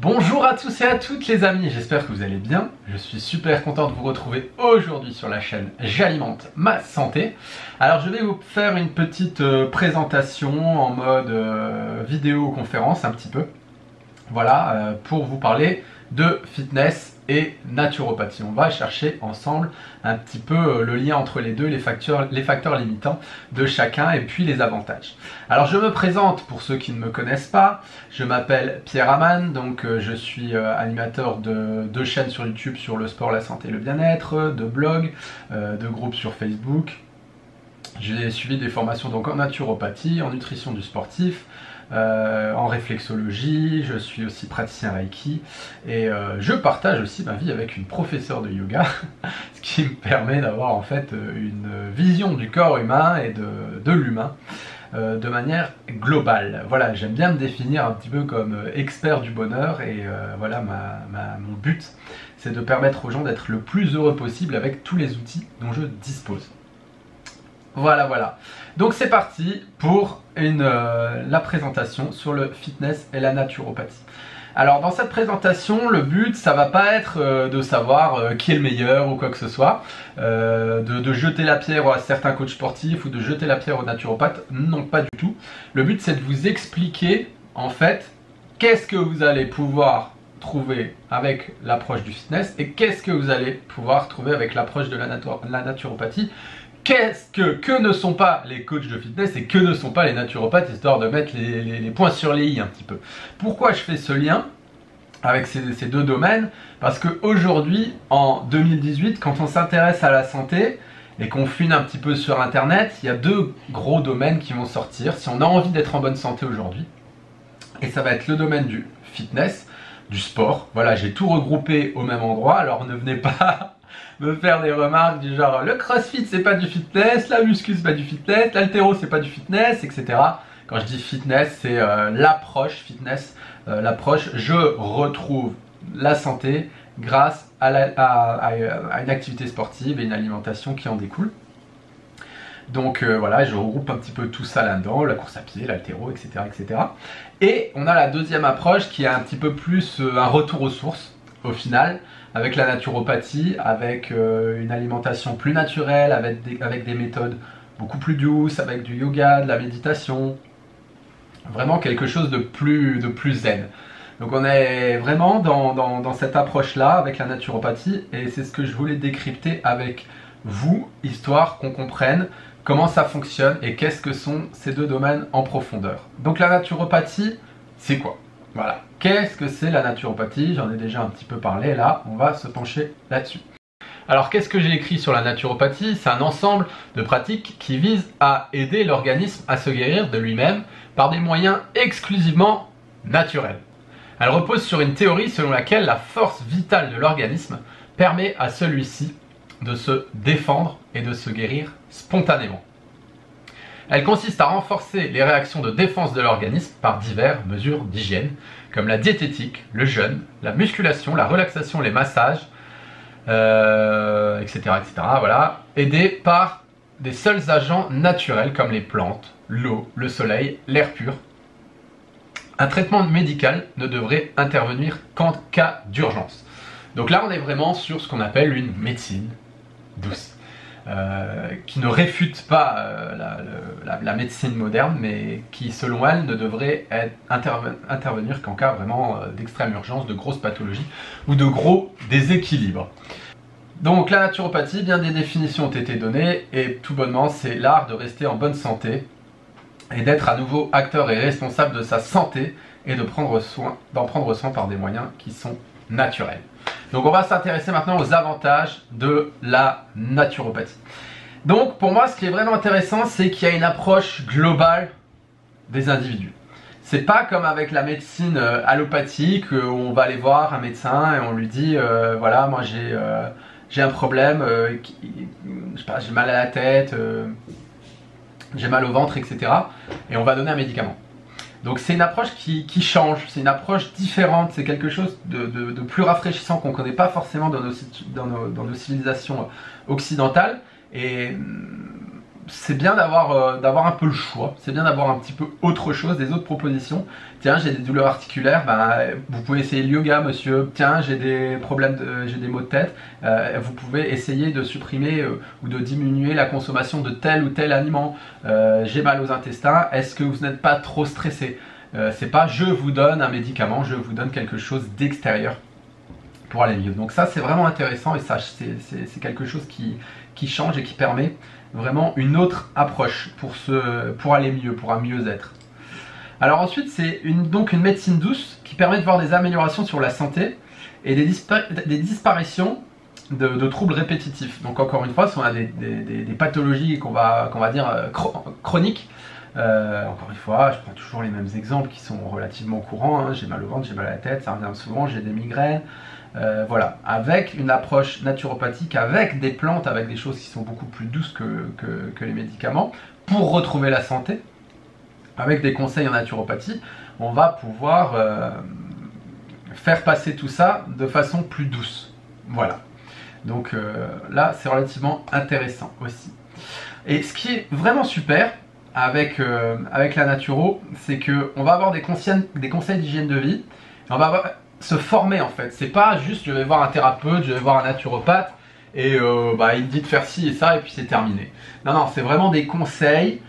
Bonjour à tous et à toutes les amis, j'espère que vous allez bien. Je suis super content de vous retrouver aujourd'hui sur la chaîne J'alimente ma santé. Alors je vais vous faire une petite présentation en mode vidéoconférence un petit peu. Voilà, pour vous parler de fitness et naturopathie. On va chercher ensemble un petit peu le lien entre les deux, les facteurs limitants de chacun et puis les avantages. Alors je me présente pour ceux qui ne me connaissent pas, je m'appelle Pierre Amann, donc je suis animateur de deux chaînes sur YouTube sur le sport, la santé et le bien-être, de blogs, de groupes sur Facebook. J'ai suivi des formations donc en naturopathie, en nutrition du sportif, en réflexologie, je suis aussi praticien Reiki et je partage aussi ma vie avec une professeure de yoga, ce qui me permet d'avoir en fait une vision du corps humain et de l'humain de manière globale. Voilà, j'aime bien me définir un petit peu comme expert du bonheur et voilà, mon but c'est de permettre aux gens d'être le plus heureux possible avec tous les outils dont je dispose. Voilà. Donc c'est parti pour la présentation sur le fitness et la naturopathie. Alors dans cette présentation, le but, ça va pas être de savoir qui est le meilleur ou quoi que ce soit, de jeter la pierre à certains coachs sportifs ou de jeter la pierre aux naturopathes, non pas du tout. Le but c'est de vous expliquer en fait qu'est-ce que vous allez pouvoir trouver avec l'approche du fitness et qu'est-ce que vous allez pouvoir trouver avec l'approche de la naturopathie. Qu'est-ce que ne sont pas les coachs de fitness et que ne sont pas les naturopathes, histoire de mettre les points sur les i un petit peu. Pourquoi je fais ce lien avec ces deux domaines? Parce qu'aujourd'hui, en 2018, quand on s'intéresse à la santé et qu'on fouine un petit peu sur internet, il y a deux gros domaines qui vont sortir si on a envie d'être en bonne santé aujourd'hui. Et ça va être le domaine du fitness, du sport. Voilà, j'ai tout regroupé au même endroit, alors ne venez pas me faire des remarques du genre le crossfit c'est pas du fitness, la muscu c'est pas du fitness, l'haltéro c'est pas du fitness, etc. Quand je dis fitness, c'est l'approche fitness, l'approche je retrouve la santé grâce à une activité sportive et une alimentation qui en découle. Donc voilà, je regroupe un petit peu tout ça là-dedans, la course à pied, l'haltéro, etc. Et on a la deuxième approche qui est un petit peu plus un retour aux sources au final, avec la naturopathie, avec une alimentation plus naturelle, avec des méthodes beaucoup plus douces, avec du yoga, de la méditation, vraiment quelque chose de plus zen. Donc on est vraiment dans cette approche-là avec la naturopathie et c'est ce que je voulais décrypter avec vous, histoire qu'on comprenne comment ça fonctionne et qu'est-ce que sont ces deux domaines en profondeur. Donc la naturopathie, c'est quoi? Voilà, qu'est-ce que c'est la naturopathie? J'en ai déjà un petit peu parlé, là, on va se pencher là-dessus. Alors qu'est-ce que j'ai écrit sur la naturopathie? C'est un ensemble de pratiques qui visent à aider l'organisme à se guérir de lui-même par des moyens exclusivement naturels. Elle repose sur une théorie selon laquelle la force vitale de l'organisme permet à celui-ci de se défendre et de se guérir spontanément. Elle consiste à renforcer les réactions de défense de l'organisme par diverses mesures d'hygiène, comme la diététique, le jeûne, la musculation, la relaxation, les massages, etc. Voilà, aidés par des seuls agents naturels comme les plantes, l'eau, le soleil, l'air pur. Un traitement médical ne devrait intervenir qu'en cas d'urgence. Donc là, on est vraiment sur ce qu'on appelle une médecine douce. Qui ne réfute pas la médecine moderne, mais qui, selon elle, ne devrait intervenir qu'en cas vraiment d'extrême urgence, de grosses pathologies ou de gros déséquilibres. Donc la naturopathie, bien des définitions ont été données, et tout bonnement, c'est l'art de rester en bonne santé et d'être à nouveau acteur et responsable de sa santé et d'en prendre soin par des moyens qui sont naturels. Donc on va s'intéresser maintenant aux avantages de la naturopathie. Donc pour moi ce qui est vraiment intéressant, c'est qu'il y a une approche globale des individus. C'est pas comme avec la médecine allopathique où on va aller voir un médecin et on lui dit voilà, moi j'ai un problème, je sais pas, j'ai mal à la tête, j'ai mal au ventre, etc. Et on va donner un médicament. Donc c'est une approche qui change, c'est une approche différente, c'est quelque chose de plus rafraîchissant qu'on ne connaît pas forcément dans nos civilisations occidentales. Et c'est bien d'avoir un peu le choix, c'est bien d'avoir un petit peu autre chose, des autres propositions. Tiens, j'ai des douleurs articulaires, vous pouvez essayer le yoga, monsieur. Tiens, j'ai des problèmes, j'ai des maux de tête, vous pouvez essayer de supprimer ou de diminuer la consommation de tel ou tel aliment. J'ai mal aux intestins, est-ce que vous n'êtes pas trop stressé? C'est pas je vous donne un médicament, je vous donne quelque chose d'extérieur pour aller mieux. Donc ça, c'est vraiment intéressant et ça, c'est quelque chose qui change et qui permet vraiment une autre approche pour aller mieux, pour un mieux-être. Alors ensuite, c'est donc une médecine douce qui permet de voir des améliorations sur la santé et des disparitions de troubles répétitifs. Donc encore une fois, si on a des pathologies qu'on va dire chroniques, encore une fois, je prends toujours les mêmes exemples qui sont relativement courants, hein. J'ai mal au ventre, j'ai mal à la tête, ça revient souvent, j'ai des migraines. Voilà, avec une approche naturopathique, avec des plantes, avec des choses qui sont beaucoup plus douces que les médicaments, pour retrouver la santé, avec des conseils en naturopathie, on va pouvoir faire passer tout ça de façon plus douce. Voilà, donc là c'est relativement intéressant aussi. Et ce qui est vraiment super avec la naturo, c'est qu'on va avoir des conseils d'hygiène de vie, on va se former en fait. C'est pas juste je vais voir un thérapeute, je vais voir un naturopathe et il me dit de faire ci et ça et puis c'est terminé. Non, non, c'est vraiment des conseils.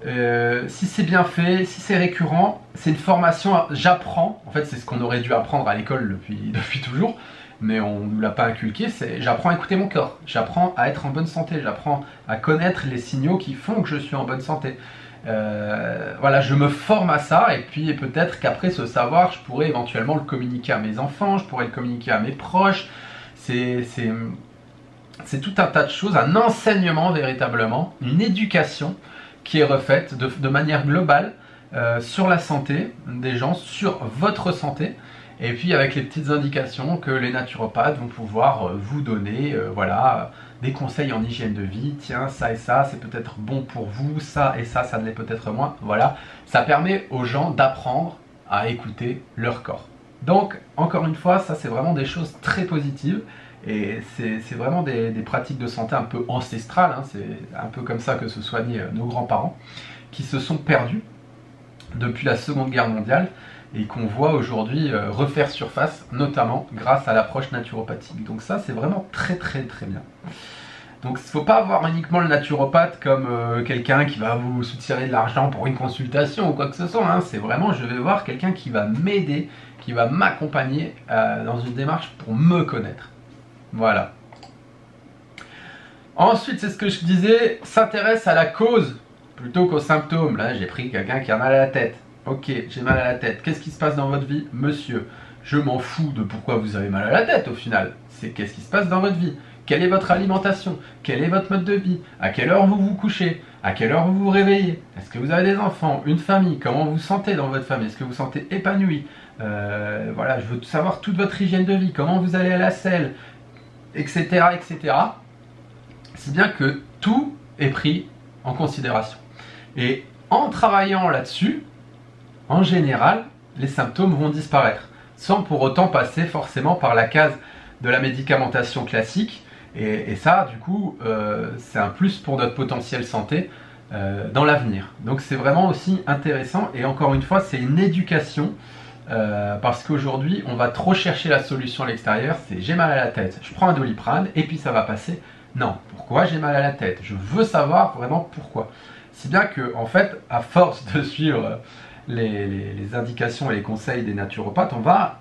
Si c'est bien fait, si c'est récurrent, c'est une formation, j'apprends, en fait c'est ce qu'on aurait dû apprendre à l'école depuis toujours, mais on ne nous l'a pas inculqué, c'est j'apprends à écouter mon corps, j'apprends à être en bonne santé, j'apprends à connaître les signaux qui font que je suis en bonne santé. Voilà, je me forme à ça et puis peut-être qu'après ce savoir, je pourrais éventuellement le communiquer à mes enfants, je pourrais le communiquer à mes proches. C'est tout un tas de choses, un enseignement véritablement, une éducation qui est refaite de manière globale sur la santé des gens, sur votre santé, et puis avec les petites indications que les naturopathes vont pouvoir vous donner, voilà, des conseils en hygiène de vie. Tiens, ça et ça, c'est peut-être bon pour vous, ça et ça ne l'est peut-être moins. Voilà, ça permet aux gens d'apprendre à écouter leur corps. Donc, encore une fois, ça c'est vraiment des choses très positives. Et c'est vraiment des pratiques de santé un peu ancestrales, hein. C'est un peu comme ça que se soignaient nos grands-parents, qui se sont perdus depuis la Seconde Guerre mondiale et qu'on voit aujourd'hui refaire surface, notamment grâce à l'approche naturopathique. Donc ça, c'est vraiment très très très bien. Donc il ne faut pas voir uniquement le naturopathe comme quelqu'un qui va vous soutirer de l'argent pour une consultation ou quoi que ce soit, hein. C'est vraiment, je vais voir quelqu'un qui va m'aider, qui va m'accompagner dans une démarche pour me connaître. Voilà. Ensuite, c'est ce que je disais, s'intéresse à la cause plutôt qu'aux symptômes. Là, j'ai pris quelqu'un qui a mal à la tête. Ok, j'ai mal à la tête. Qu'est-ce qui se passe dans votre vie, monsieur? Je m'en fous de pourquoi vous avez mal à la tête au final. C'est qu'est-ce qui se passe dans votre vie? Quelle est votre alimentation? Quel est votre mode de vie? À quelle heure vous vous couchez? À quelle heure vous vous réveillez? Est-ce que vous avez des enfants? Une famille? Comment vous vous sentez dans votre famille? Est-ce que vous vous sentez épanoui? Voilà, je veux savoir toute votre hygiène de vie. Comment vous allez à la selle? Etc. etc. C'est bien que tout est pris en considération. Et en travaillant là-dessus, en général, les symptômes vont disparaître, sans pour autant passer forcément par la case de la médicamentation classique. Et ça, du coup, c'est un plus pour notre potentiel santé dans l'avenir. Donc c'est vraiment aussi intéressant. Et encore une fois, c'est une éducation. Parce qu'aujourd'hui, on va trop chercher la solution à l'extérieur. C'est j'ai mal à la tête, je prends un Doliprane et puis ça va passer. Non, pourquoi j'ai mal à la tête? Je veux savoir vraiment pourquoi. Si bien que, en fait, à force de suivre les indications et les conseils des naturopathes, on va,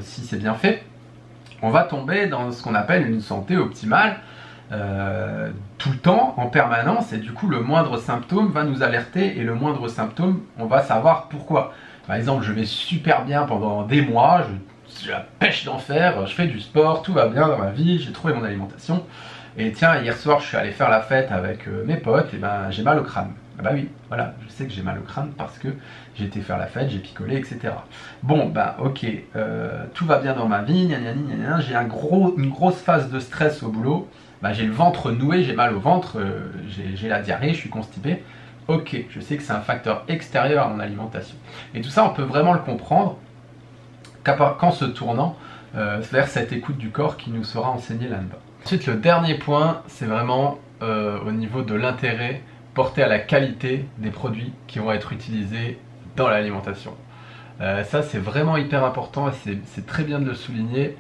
si c'est bien fait, on va tomber dans ce qu'on appelle une santé optimale tout le temps, en permanence, et du coup le moindre symptôme va nous alerter, et le moindre symptôme, on va savoir pourquoi. Par exemple, je vais super bien pendant des mois, j'ai la pêche d'enfer, je fais du sport, tout va bien dans ma vie, j'ai trouvé mon alimentation, et tiens, hier soir je suis allé faire la fête avec mes potes, et ben j'ai mal au crâne. Ah bah oui, voilà, je sais que j'ai mal au crâne parce que j'ai été faire la fête, j'ai picolé, etc. Bon, bah ok, tout va bien dans ma vie, j'ai une grosse phase de stress au boulot, bah, j'ai le ventre noué, j'ai mal au ventre, j'ai la diarrhée, je suis constipé. Ok, je sais que c'est un facteur extérieur à mon alimentation. Et tout ça, on peut vraiment le comprendre qu'en se tournant vers cette écoute du corps qui nous sera enseignée là-dedans. Ensuite, le dernier point, c'est vraiment au niveau de l'intérêt porté à la qualité des produits qui vont être utilisés dans l'alimentation. Ça c'est vraiment hyper important et c'est très bien de le souligner.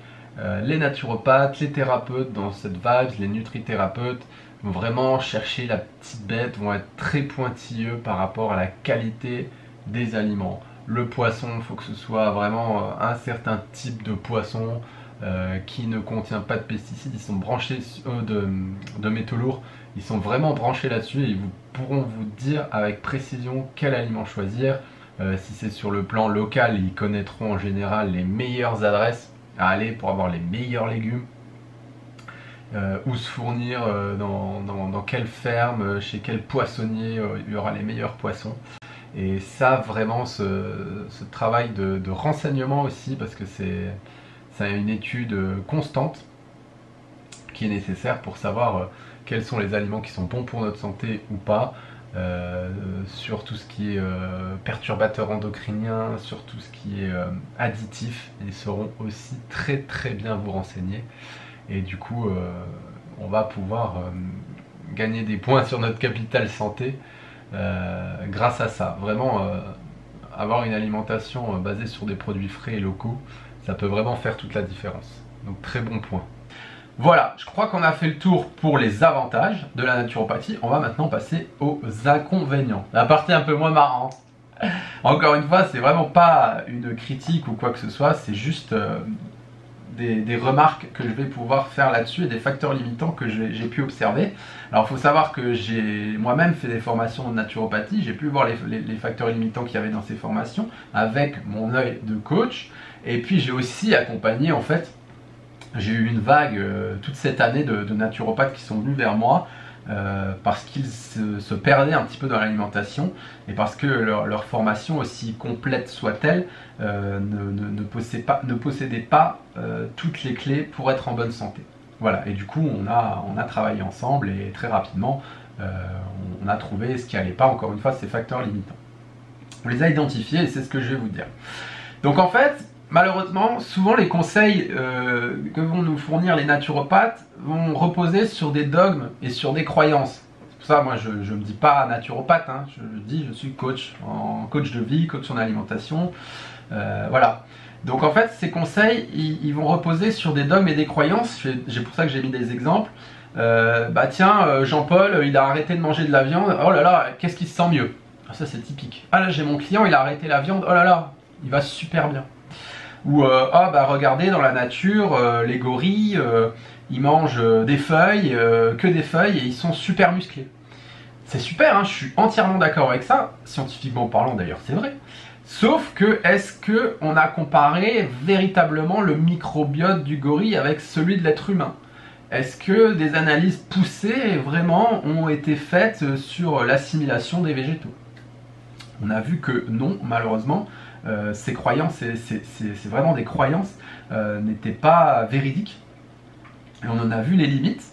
Les naturopathes, les thérapeutes dans cette vibe, les nutrithérapeutes vont vraiment chercher la petite bête, vont être très pointilleux par rapport à la qualité des aliments. Le poisson, il faut que ce soit vraiment un certain type de poisson qui ne contient pas de pesticides. Ils sont branchés de métaux lourds, ils sont vraiment branchés là-dessus et ils pourront vous dire avec précision quel aliment choisir. Si c'est sur le plan local, ils connaîtront en général les meilleures adresses à aller pour avoir les meilleurs légumes, où se fournir, dans quelle ferme, chez quel poissonnier il y aura les meilleurs poissons. Et ça vraiment ce travail de renseignement aussi, parce que c'est une étude constante qui est nécessaire pour savoir quels sont les aliments qui sont bons pour notre santé ou pas, sur tout ce qui est perturbateur endocrinien, sur tout ce qui est additif. Ils sauront aussi très très bien vous renseigner et du coup on va pouvoir gagner des points sur notre capital santé grâce à ça. Vraiment avoir une alimentation basée sur des produits frais et locaux, ça peut vraiment faire toute la différence. Donc très bon point. Voilà, je crois qu'on a fait le tour pour les avantages de la naturopathie. On va maintenant passer aux inconvénients. La partie un peu moins marrante. Encore une fois, c'est vraiment pas une critique ou quoi que ce soit, c'est juste des remarques que je vais pouvoir faire là-dessus et des facteurs limitants que j'ai pu observer. Alors il faut savoir que j'ai moi-même fait des formations en naturopathie, j'ai pu voir les facteurs limitants qu'il y avait dans ces formations avec mon œil de coach, et puis j'ai aussi accompagné en fait. J'ai eu une vague toute cette année de naturopathes qui sont venus vers moi parce qu'ils se perdaient un petit peu dans l'alimentation et parce que leur formation, aussi complète soit-elle, ne possédait pas toutes les clés pour être en bonne santé. Voilà, et du coup on a travaillé ensemble et très rapidement on a trouvé ce qui n'allait pas, encore une fois, ces facteurs limitants. On les a identifiés et c'est ce que je vais vous dire. Donc en fait, malheureusement, souvent les conseils que vont nous fournir les naturopathes vont reposer sur des dogmes et sur des croyances. C'est pour ça, moi, je ne me dis pas naturopathe, hein, je suis coach, coach de vie, coach en alimentation, voilà. Donc en fait, ces conseils, ils vont reposer sur des dogmes et des croyances. C'est pour ça que j'ai mis des exemples. Bah tiens, Jean-Paul, il a arrêté de manger de la viande, oh là là, qu'est-ce qu'il se sent mieux? Ah, ça c'est typique. Ah là, j'ai mon client, il a arrêté la viande, oh là là, il va super bien. Ou ah bah regardez, dans la nature, les gorilles, ils mangent des feuilles, que des feuilles, et ils sont super musclés. C'est super, hein, je suis entièrement d'accord avec ça, scientifiquement parlant d'ailleurs c'est vrai. Sauf que, est-ce qu'on a comparé véritablement le microbiote du gorille avec celui de l'être humain? Est-ce que des analyses poussées vraiment ont été faites sur l'assimilation des végétaux? On a vu que non, malheureusement. Ces croyances, c'est vraiment des croyances, n'étaient pas véridiques. Et on en a vu les limites.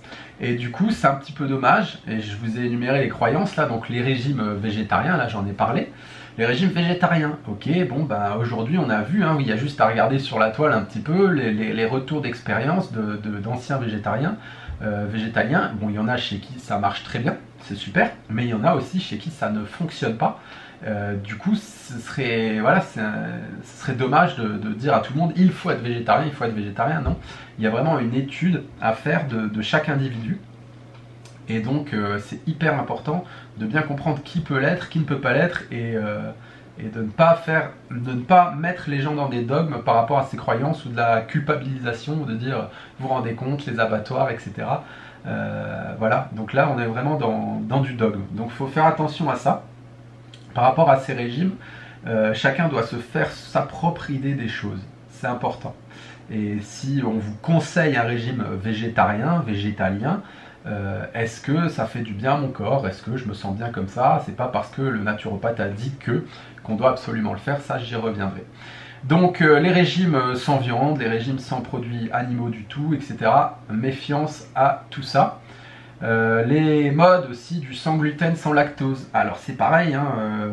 Et du coup, c'est un petit peu dommage. Et je vous ai énuméré les croyances là, donc les régimes végétariens, là j'en ai parlé. Les régimes végétariens, ok, bon bah aujourd'hui on a vu, hein, il y a juste à regarder sur la toile un petit peu les retours d'expérience d'anciens végétariens. Végétaliens, bon il y en a chez qui ça marche très bien, c'est super, mais il y en a aussi chez qui ça ne fonctionne pas. Du coup, ce serait dommage de dire à tout le monde il faut être végétarien, il faut être végétarien. Non, il y a vraiment une étude à faire de chaque individu. Et donc, c'est hyper important de bien comprendre qui peut l'être, qui ne peut pas l'être, et de ne pas mettre les gens dans des dogmes par rapport à ces croyances ou de la culpabilisation, ou de dire vous vous rendez compte, les abattoirs, etc. Voilà, donc là on est vraiment dans du dogme. Donc il faut faire attention à ça. Par rapport à ces régimes, chacun doit se faire sa propre idée des choses. C'est important. Et si on vous conseille un régime végétarien, végétalien, est-ce que ça fait du bien à mon corps? Est-ce que je me sens bien comme ça? C'est pas parce que le naturopathe a dit qu'on doit absolument le faire, ça j'y reviendrai. Donc les régimes sans viande, les régimes sans produits animaux du tout, etc. Méfiance à tout ça. Les modes aussi du sans gluten, sans lactose. Alors c'est pareil, hein,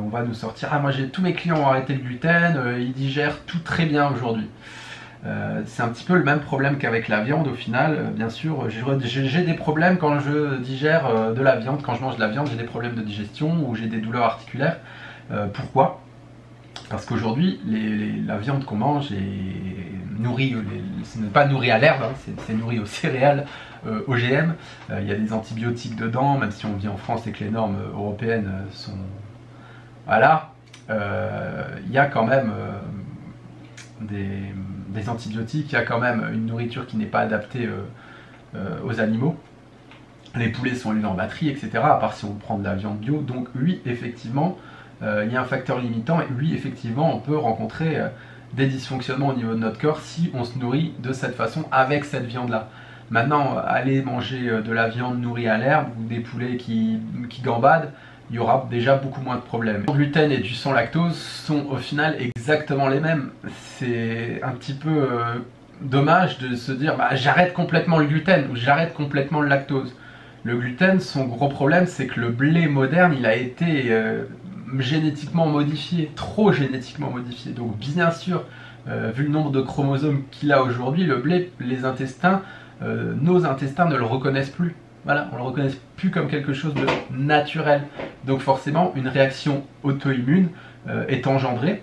on va nous sortir, ah moi tous mes clients ont arrêté le gluten, ils digèrent tout très bien aujourd'hui. C'est un petit peu le même problème qu'avec la viande au final. Bien sûr, j'ai des problèmes quand je digère de la viande. Quand je mange de la viande, j'ai des problèmes de digestion ou j'ai des douleurs articulaires. Pourquoi? Parce qu'aujourd'hui, la viande qu'on mange est nourrie, ce n'est pas nourri à l'herbe, hein, c'est nourri aux céréales, OGM. Il y a des antibiotiques dedans, même si on vit en France et que les normes européennes sont... Voilà. Il y a quand même des antibiotiques, il y a quand même une nourriture qui n'est pas adaptée aux animaux. Les poulets sont élevés en batterie, etc. À part si on prend de la viande bio. Donc oui, effectivement, il y a un facteur limitant et oui, effectivement, on peut rencontrer des dysfonctionnements au niveau de notre corps si on se nourrit de cette façon avec cette viande-là. Maintenant, aller manger de la viande nourrie à l'herbe ou des poulets qui gambadent, il y aura déjà beaucoup moins de problèmes. Le gluten et du sans lactose sont au final exactement les mêmes. C'est un petit peu dommage de se dire bah, j'arrête complètement le gluten ou j'arrête complètement le lactose. Le gluten, son gros problème, c'est que le blé moderne, il a été génétiquement modifié, trop génétiquement modifié. Donc bien sûr, vu le nombre de chromosomes qu'il a aujourd'hui, le blé, les intestins, nos intestins ne le reconnaissent plus. Voilà, on ne le reconnaît plus comme quelque chose de naturel. Donc forcément, une réaction auto-immune est engendrée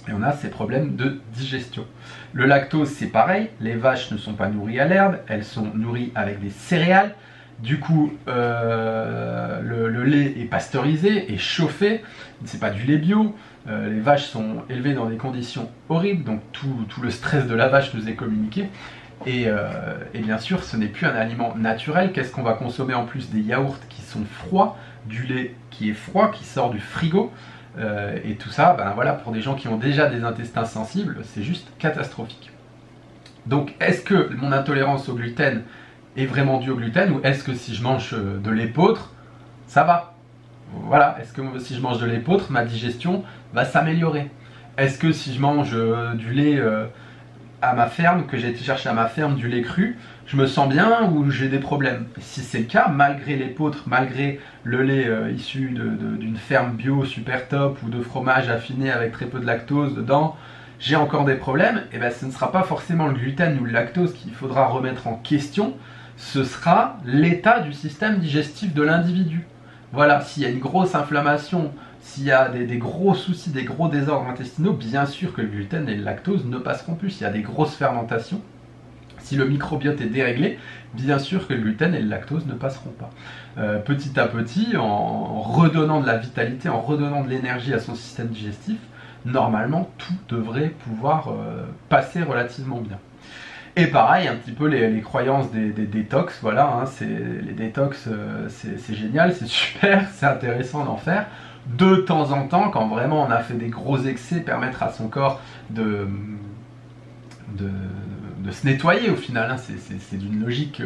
et on a ces problèmes de digestion. Le lactose, c'est pareil, les vaches ne sont pas nourries à l'herbe, elles sont nourries avec des céréales. Du coup, le lait est pasteurisé et chauffé, c'est pas du lait bio. Les vaches sont élevées dans des conditions horribles, donc tout le stress de la vache nous est communiqué. Et bien sûr, ce n'est plus un aliment naturel. Qu'est-ce qu'on va consommer en plus? Des yaourts qui sont froids, du lait qui est froid, qui sort du frigo. Et tout ça, ben voilà, pour des gens qui ont déjà des intestins sensibles, c'est juste catastrophique. Donc, est-ce que mon intolérance au gluten est vraiment due au gluten ou est-ce que si je mange de l'épeautre, ça va? Voilà, est-ce que si je mange de l'épeautre, ma digestion va s'améliorer? Est-ce que si je mange du lait à ma ferme, que j'ai été chercher à ma ferme du lait cru, je me sens bien ou j'ai des problèmes? Si c'est le cas, malgré l'épeautre, malgré le lait issu d'une ferme bio super top ou de fromage affiné avec très peu de lactose dedans, j'ai encore des problèmes, et bien ce ne sera pas forcément le gluten ou le lactose qu'il faudra remettre en question, ce sera l'état du système digestif de l'individu. Voilà, s'il y a une grosse inflammation, s'il y a des gros soucis, des gros désordres intestinaux, bien sûr que le gluten et le lactose ne passeront plus. S'il y a des grosses fermentations, si le microbiote est déréglé, bien sûr que le gluten et le lactose ne passeront pas. Petit à petit, en redonnant de la vitalité, en redonnant de l'énergie à son système digestif, normalement tout devrait pouvoir passer relativement bien. Et pareil, un petit peu les croyances des détox, voilà, hein, les détox, c'est génial, c'est super, c'est intéressant d'en faire. De temps en temps, quand vraiment on a fait des gros excès, permettre à son corps de se nettoyer au final, hein, c'est d'une logique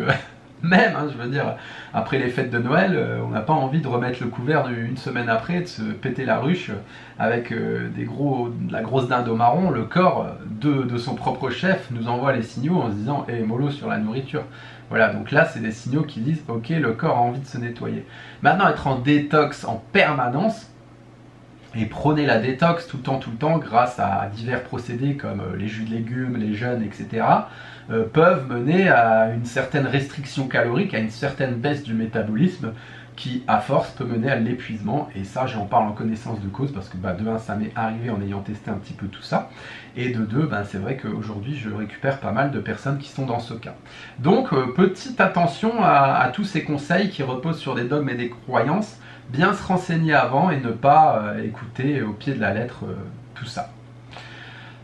même, hein, je veux dire, après les fêtes de Noël, on n'a pas envie de remettre le couvert une semaine après, de se péter la ruche avec de la grosse dinde au marron. Le corps de son propre chef nous envoie les signaux en se disant « Hé, mollo sur la nourriture ». Voilà, donc là, c'est des signaux qui disent « Ok, le corps a envie de se nettoyer ». Maintenant, être en détox en permanence, et prôner la détox tout le temps, grâce à divers procédés comme les jus de légumes, les jeûnes, etc., peuvent mener à une certaine restriction calorique, à une certaine baisse du métabolisme, qui à force peut mener à l'épuisement. Et ça, j'en parle en connaissance de cause, parce que bah, de un, ça m'est arrivé en ayant testé un petit peu tout ça, et de deux, bah, c'est vrai qu'aujourd'hui, je récupère pas mal de personnes qui sont dans ce cas. Donc, petite attention à tous ces conseils qui reposent sur des dogmes et des croyances, bien se renseigner avant et ne pas écouter au pied de la lettre tout ça.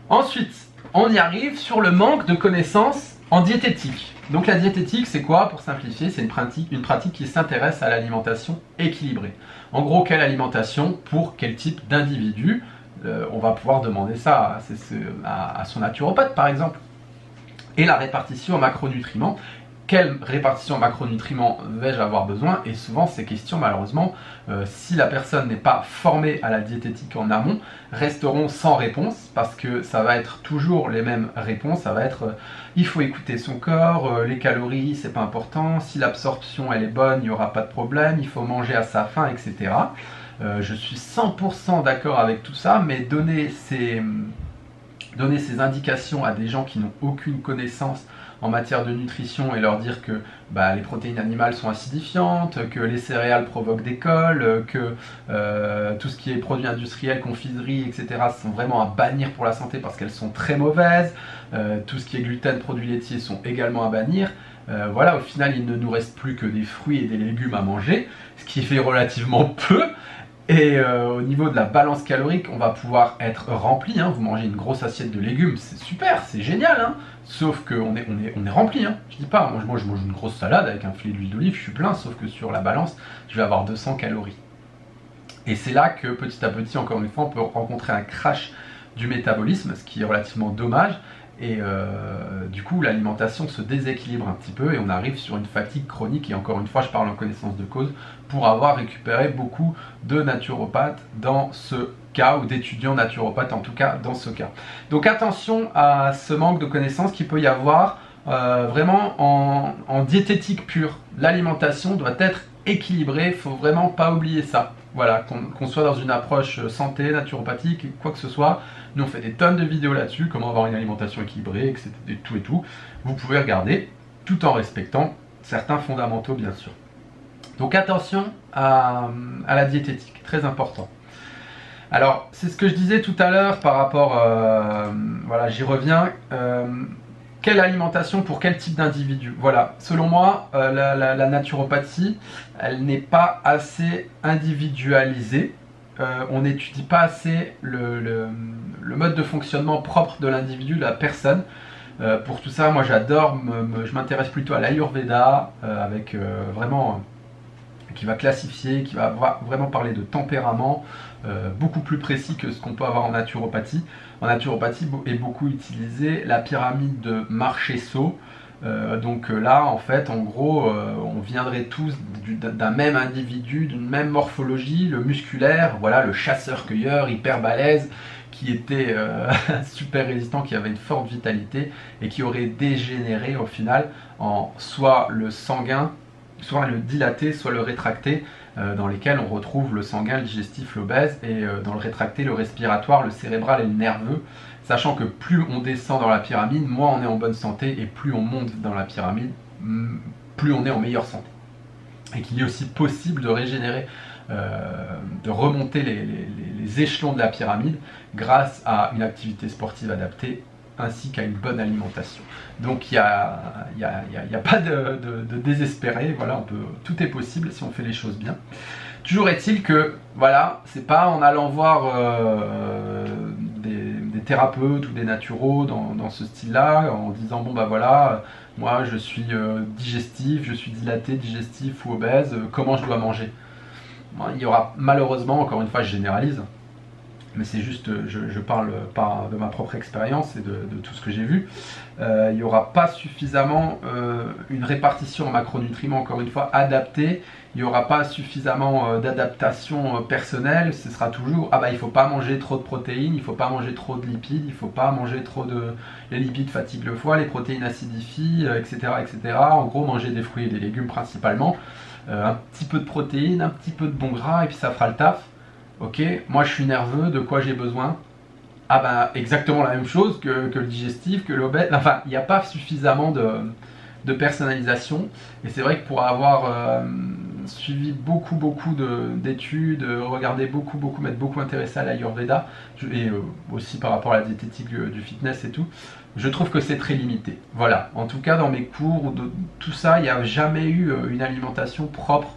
Ensuite, on y arrive sur le manque de connaissances en diététique. Donc la diététique, c'est quoi? Pour simplifier, c'est une pratique qui s'intéresse à l'alimentation équilibrée. En gros, quelle alimentation pour quel type d'individu? On va pouvoir demander ça à son naturopathe par exemple. Et la répartition en macronutriments. Quelle répartition en macronutriments vais-je avoir besoin? Et souvent ces questions, malheureusement, si la personne n'est pas formée à la diététique en amont, resteront sans réponse, parce que ça va être toujours les mêmes réponses. Ça va être il faut écouter son corps, les calories c'est pas important, si l'absorption elle est bonne, il n'y aura pas de problème, il faut manger à sa faim, etc. Je suis 100% d'accord avec tout ça, mais donner donner ces indications à des gens qui n'ont aucune connaissance en matière de nutrition et leur dire que les protéines animales sont acidifiantes, que les céréales provoquent des cols, que tout ce qui est produits industriels, confiseries, etc. sont vraiment à bannir pour la santé parce qu'elles sont très mauvaises, tout ce qui est gluten, produits laitiers sont également à bannir. Voilà, au final il ne nous reste plus que des fruits et des légumes à manger, ce qui fait relativement peu. Et au niveau de la balance calorique, on va pouvoir être rempli, hein. Vous mangez une grosse assiette de légumes, c'est super, c'est génial, hein. Sauf qu'on est rempli, hein. Je dis pas, moi je mange une grosse salade avec un filet d'huile d'olive, je suis plein, sauf que sur la balance, je vais avoir 200 calories. Et c'est là que petit à petit, encore une fois, on peut rencontrer un crash du métabolisme, ce qui est relativement dommage. Et du coup l'alimentation se déséquilibre un petit peu et on arrive sur une fatigue chronique, et encore une fois je parle en connaissance de cause pour avoir récupéré beaucoup de naturopathes dans ce cas, ou d'étudiants naturopathes en tout cas dans ce cas. Donc attention à ce manque de connaissances qu'il peut y avoir vraiment en diététique pure. L'alimentation doit être équilibrée, il ne faut vraiment pas oublier ça. Voilà, qu'on soit dans une approche santé, naturopathique, quoi que ce soit. Nous on fait des tonnes de vidéos là-dessus, comment avoir une alimentation équilibrée, etc. Et tout et tout. Vous pouvez regarder, tout en respectant certains fondamentaux bien sûr. Donc attention à la diététique, très important. Alors c'est ce que je disais tout à l'heure par rapport, voilà j'y reviens. Quelle alimentation pour quel type d'individu? Voilà, selon moi, la naturopathie, elle n'est pas assez individualisée. On n'étudie pas assez le mode de fonctionnement propre de l'individu, de la personne. Pour tout ça, moi j'adore, je m'intéresse plutôt à l'Ayurveda, avec vraiment qui va classifier, qui va vraiment parler de tempérament, beaucoup plus précis que ce qu'on peut avoir en naturopathie. En naturopathie est beaucoup utilisée la pyramide de Marchesso. Donc là, en fait, en gros, on viendrait tous d'un même individu, d'une même morphologie, le musculaire, voilà, le chasseur-cueilleur hyper balèze, qui était super résistant, qui avait une forte vitalité et qui aurait dégénéré au final en soit le sanguin, soit le dilaté, soit le rétracté, dans lesquels on retrouve le sanguin, le digestif, l'obèse, et dans le rétracté, le respiratoire, le cérébral et le nerveux, sachant que plus on descend dans la pyramide, moins on est en bonne santé, et plus on monte dans la pyramide, plus on est en meilleure santé. Et qu'il est aussi possible de régénérer, de remonter les échelons de la pyramide grâce à une activité sportive adaptée, ainsi qu'à une bonne alimentation. Donc il n'y a pas de désespérer, voilà, tout est possible si on fait les choses bien. Toujours est-il que, voilà, c'est pas en allant voir des thérapeutes ou des naturaux dans ce style-là, en disant bon bah voilà, moi je suis digestif, je suis dilaté, digestif ou obèse, comment je dois manger? Bon, il y aura malheureusement, encore une fois je généralise, mais c'est juste, je parle pas de ma propre expérience et de tout ce que j'ai vu. Il n'y aura pas suffisamment une répartition en macronutriments, encore une fois, adaptée. Il n'y aura pas suffisamment d'adaptation personnelle. Ce sera toujours, ah bah il ne faut pas manger trop de protéines, il ne faut pas manger trop de lipides, il ne faut pas manger trop de... Les lipides fatiguent le foie, les protéines acidifient, etc., etc. En gros, manger des fruits et des légumes principalement. Un petit peu de protéines, un petit peu de bon gras, et puis ça fera le taf. Ok, moi je suis nerveux, de quoi j'ai besoin? Ah ben exactement la même chose que le digestif, que l'obèse. Enfin, il n'y a pas suffisamment de personnalisation. Et c'est vrai que pour avoir suivi beaucoup d'études, regardé m'être beaucoup intéressé à l'Ayurveda, et aussi par rapport à la diététique du fitness et tout, je trouve que c'est très limité. Voilà, en tout cas dans mes cours ou tout ça, il n'y a jamais eu une alimentation propre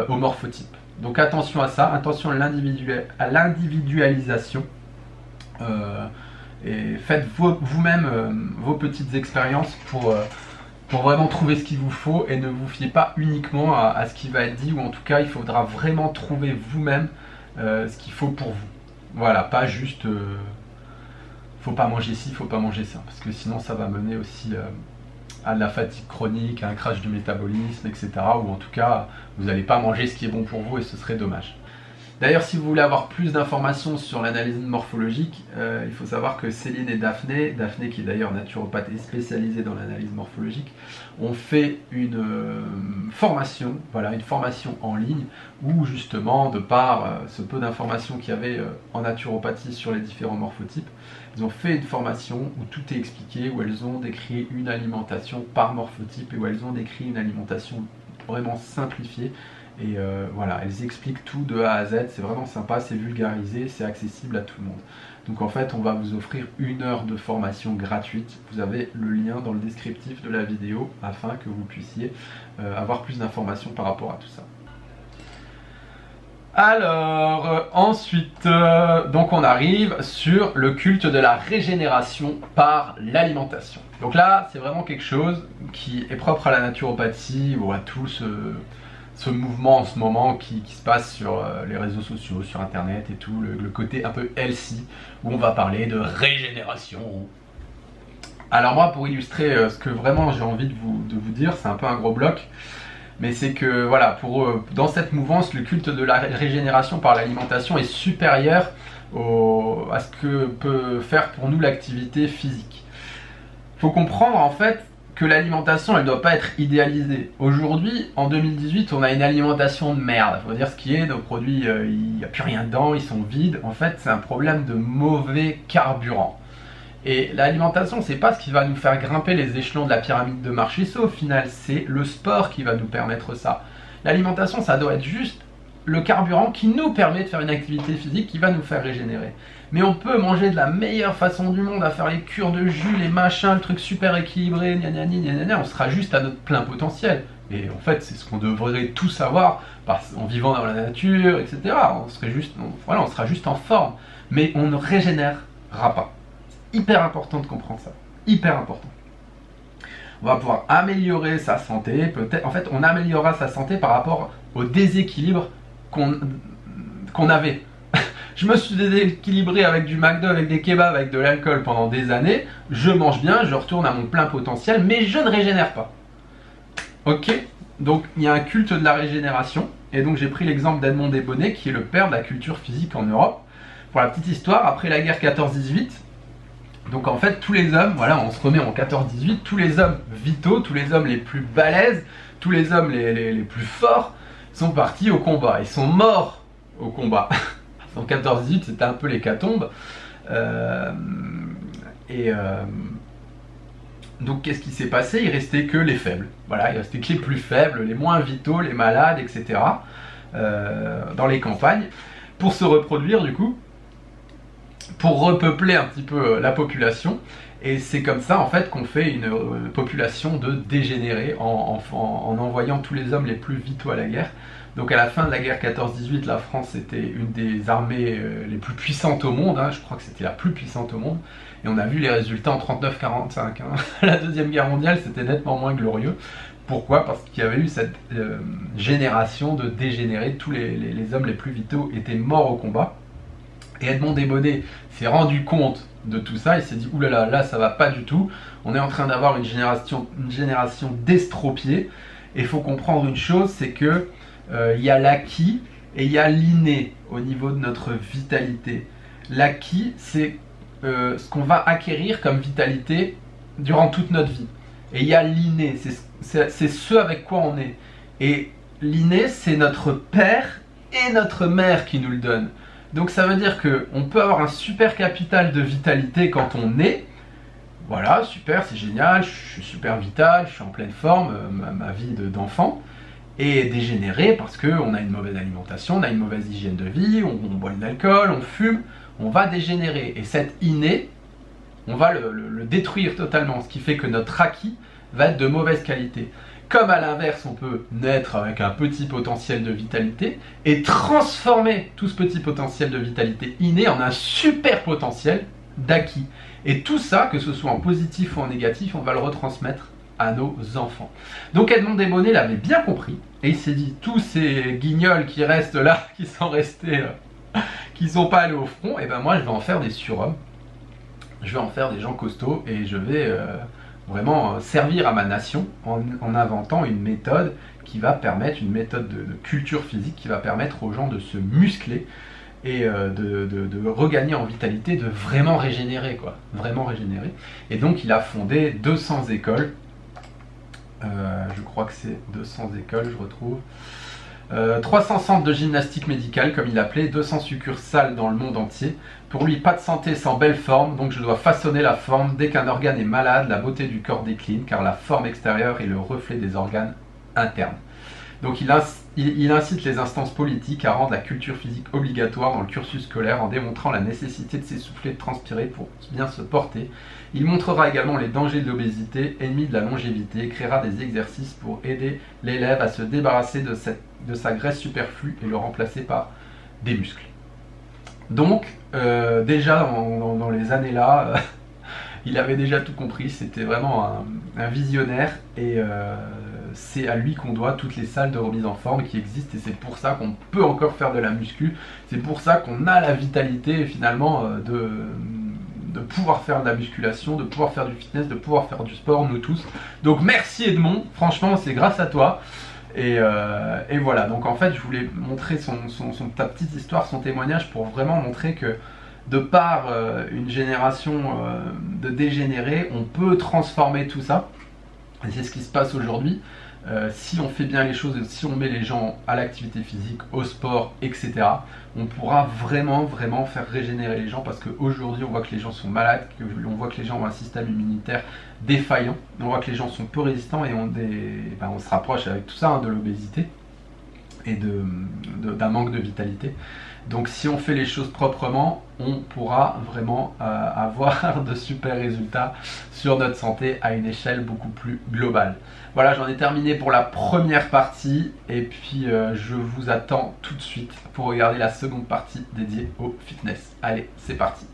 au morphotype. Donc attention à ça, attention à l'individualisation, et faites vous-même vos petites expériences pour vraiment trouver ce qu'il vous faut, et ne vous fiez pas uniquement à ce qui va être dit, ou en tout cas il faudra vraiment trouver vous-même ce qu'il faut pour vous. Voilà, pas juste faut pas manger ci, faut pas manger ça, parce que sinon ça va mener aussi à de la fatigue chronique, à un crash du métabolisme, etc. Ou en tout cas, vous n'allez pas manger ce qui est bon pour vous et ce serait dommage. D'ailleurs, si vous voulez avoir plus d'informations sur l'analyse morphologique, il faut savoir que Céline et Daphné qui est d'ailleurs naturopathe et spécialisée dans l'analyse morphologique, ont fait une formation, voilà, une formation en ligne où justement, de par ce peu d'informations qu'il y avait en naturopathie sur les différents morphotypes, ils ont fait une formation où tout est expliqué, où elles ont décrit une alimentation par morphotype et où elles ont décrit une alimentation vraiment simplifiée. Et voilà, elles expliquent tout de A à Z, c'est vraiment sympa, c'est vulgarisé, c'est accessible à tout le monde. Donc en fait, on va vous offrir 1 heure de formation gratuite. Vous avez le lien dans le descriptif de la vidéo afin que vous puissiez avoir plus d'informations par rapport à tout ça. Alors, ensuite, donc on arrive sur le culte de la régénération par l'alimentation. Donc là, c'est vraiment quelque chose qui est propre à la naturopathie ou à tout ce mouvement en ce moment qui se passe sur les réseaux sociaux, sur internet et tout, le côté un peu healthy, où on va parler de régénération. Alors moi, pour illustrer ce que vraiment j'ai envie de vous dire, c'est un peu un gros bloc, mais c'est que voilà, dans cette mouvance, le culte de la régénération par l'alimentation est supérieur à ce que peut faire pour nous l'activité physique. Il faut comprendre en fait que l'alimentation, elle ne doit pas être idéalisée. Aujourd'hui, en 2018, on a une alimentation de merde. Il faut dire ce qui est, nos produits, il n'y a plus rien dedans, ils sont vides. En fait, c'est un problème de mauvais carburant. Et l'alimentation, c'est pas ce qui va nous faire grimper les échelons de la pyramide de Marchisso, au final, c'est le sport qui va nous permettre ça. L'alimentation, ça doit être juste le carburant qui nous permet de faire une activité physique qui va nous faire régénérer. Mais on peut manger de la meilleure façon du monde, à faire les cures de jus, les machins, le truc super équilibré, gna gna gna gna, on sera juste à notre plein potentiel. Et en fait, c'est ce qu'on devrait tous savoir en vivant dans la nature, etc. On sera juste en forme, mais on ne régénérera pas. C'est hyper important de comprendre ça, hyper important. On va pouvoir améliorer sa santé, peut-être. En fait, on améliorera sa santé par rapport au déséquilibre qu'on avait. Je me suis déséquilibré avec du McDo, avec des kebabs, avec de l'alcool pendant des années. Je mange bien, je retourne à mon plein potentiel, mais je ne régénère pas. Ok? Donc il y a un culte de la régénération. Et donc j'ai pris l'exemple d'Edmond Desbonnets, qui est le père de la culture physique en Europe. Pour la petite histoire, après la guerre 14-18, donc en fait tous les hommes, voilà, on se remet en 14-18, tous les hommes vitaux, tous les hommes les plus balèzes, tous les hommes les plus forts sont partis au combat. Ils sont morts au combat. En 14-18, c'était un peu l'hécatombe. Donc qu'est-ce qui s'est passé? Il restait que les faibles. Voilà, il restait que les plus faibles, les moins vitaux, les malades, etc. Dans les campagnes, pour se reproduire du coup, pour repeupler un petit peu la population. Et c'est comme ça en fait qu'on fait une population de dégénérés en envoyant tous les hommes les plus vitaux à la guerre. Donc à la fin de la guerre 14-18, la France était une des armées les plus puissantes au monde, hein, je crois que c'était la plus puissante au monde, et on a vu les résultats en 39-45. Hein. La Deuxième Guerre mondiale, c'était nettement moins glorieux. Pourquoi? Parce qu'il y avait eu cette génération de dégénérés, tous les hommes les plus vitaux étaient morts au combat. Et Edmond Desbonnets s'est rendu compte de tout ça, il s'est dit oulala, là ça va pas du tout, on est en train d'avoir une génération d'estropiés, et il faut comprendre une chose, c'est que il y a l'acquis et il y a l'inné au niveau de notre vitalité. L'acquis, c'est ce qu'on va acquérir comme vitalité durant toute notre vie. Et il y a l'inné, c'est ce avec quoi on est. Et l'inné, c'est notre père et notre mère qui nous le donnent. Donc ça veut dire qu'on peut avoir un super capital de vitalité quand on naît. Voilà, super, c'est génial, je suis super vital, je suis en pleine forme, ma vie d'enfant. Et dégénérer parce qu'on a une mauvaise alimentation, on a une mauvaise hygiène de vie, on boit de l'alcool, on fume, on va dégénérer. Et cet inné, on va le détruire totalement, ce qui fait que notre acquis va être de mauvaise qualité. Comme à l'inverse, on peut naître avec un petit potentiel de vitalité et transformer tout ce petit potentiel de vitalité inné en un super potentiel d'acquis. Et tout ça, que ce soit en positif ou en négatif, on va le retransmettre à nos enfants. Donc Edmond Desbonnets l'avait bien compris et il s'est dit, tous ces guignols qui restent là, qui sont restés, qui sont pas allés au front, et ben moi je vais en faire des surhommes, je vais en faire des gens costauds et je vais vraiment servir à ma nation en inventant une méthode qui va permettre, une méthode de culture physique qui va permettre aux gens de se muscler et de regagner en vitalité, de vraiment régénérer, quoi, vraiment régénérer. Et donc il a fondé 200 écoles, je crois que c'est 200 écoles, je retrouve, 300 centres de gymnastique médicale, comme il l'appelait, 200 succursales dans le monde entier. Pour lui, pas de santé sans belle forme, donc je dois façonner la forme. Dès qu'un organe est malade, la beauté du corps décline, car la forme extérieure est le reflet des organes internes. Donc il incite les instances politiques à rendre la culture physique obligatoire dans le cursus scolaire en démontrant la nécessité de s'essouffler, de transpirer pour bien se porter. Il montrera également les dangers de l'obésité, ennemi de la longévité, et créera des exercices pour aider l'élève à se débarrasser de sa graisse superflue et le remplacer par des muscles. Donc déjà dans les années là, il avait déjà tout compris, c'était vraiment un visionnaire et c'est à lui qu'on doit toutes les salles de remise en forme qui existent et c'est pour ça qu'on peut encore faire de la muscu, c'est pour ça qu'on a la vitalité finalement de pouvoir faire de la musculation, de pouvoir faire du fitness, de pouvoir faire du sport, nous tous. Donc merci Edmond, franchement c'est grâce à toi. Et voilà, donc en fait je voulais montrer ta petite histoire, son témoignage pour vraiment montrer que de par une génération de dégénérés, on peut transformer tout ça. Et c'est ce qui se passe aujourd'hui. Si on fait bien les choses, si on met les gens à l'activité physique, au sport, etc., on pourra vraiment faire régénérer les gens parce qu'aujourd'hui on voit que les gens sont malades, on voit que les gens ont un système immunitaire défaillant, on voit que les gens sont peu résistants et on se rapproche avec tout ça de l'obésité et d'un manque de vitalité. Donc si on fait les choses proprement, on pourra vraiment avoir de super résultats sur notre santé à une échelle beaucoup plus globale. Voilà, j'en ai terminé pour la première partie et puis je vous attends tout de suite pour regarder la seconde partie dédiée au fitness. Allez, c'est parti!